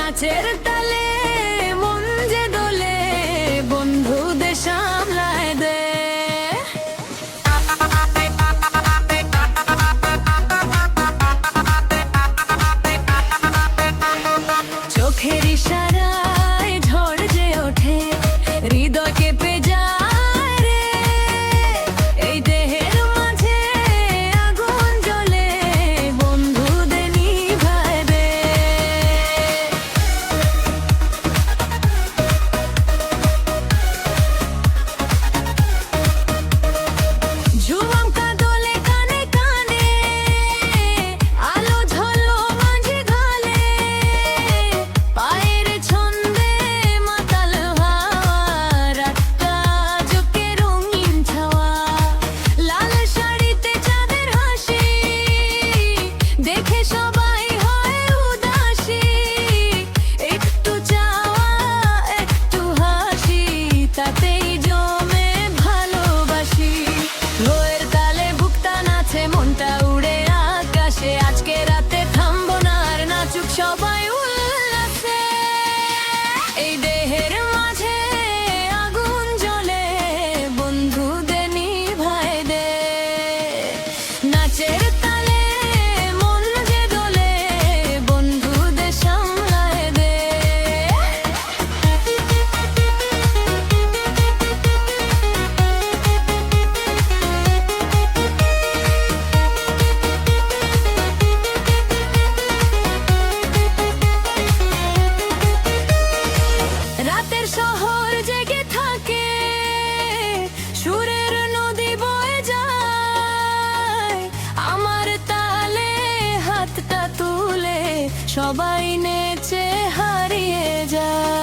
নাচের তালে মন যে দোলে, বন্ধুদের সামলায় দে। চোখের ইশারায় ঝড় যে ওঠে, হৃদয় কেঁপে যায় রে। এই দেহের মাঝে আগুন জ্বলে, বন্ধুদের নিভায় দে। ঝুমকা দোলে কানে কানে, আলো ঝলো মাঝে ঘালে, পায়ের ছন্দে মাতাল হাওয়া, রাতটা জোকে রঙিন ছাওয়া। লাল শাড়িতে চাঁদের হাসি দেখে সবাই হয় উদাসী। একটু চাওয়া একটু হাসি, তাতেই জমে ভালোবাসি। ঢোয়ের তালে বুকটা নাচে, মনটা উড়ে আকাশে। আজকে রাতে থামবো না আর, নাচুক সবাই উল্লাসে। এই দেহের মাঝে আগুন জ্বলে, বন্ধুদের নিভায় দে। নাচের তালে মন যে দোলে, বন্ধুদের সামলায় দে। রাতের শহর জেগে থাকে, সুরের নদী বয়ে যায়। আমার তালে হাতটা তুলে সবাই নেচে হারিয়ে যায়।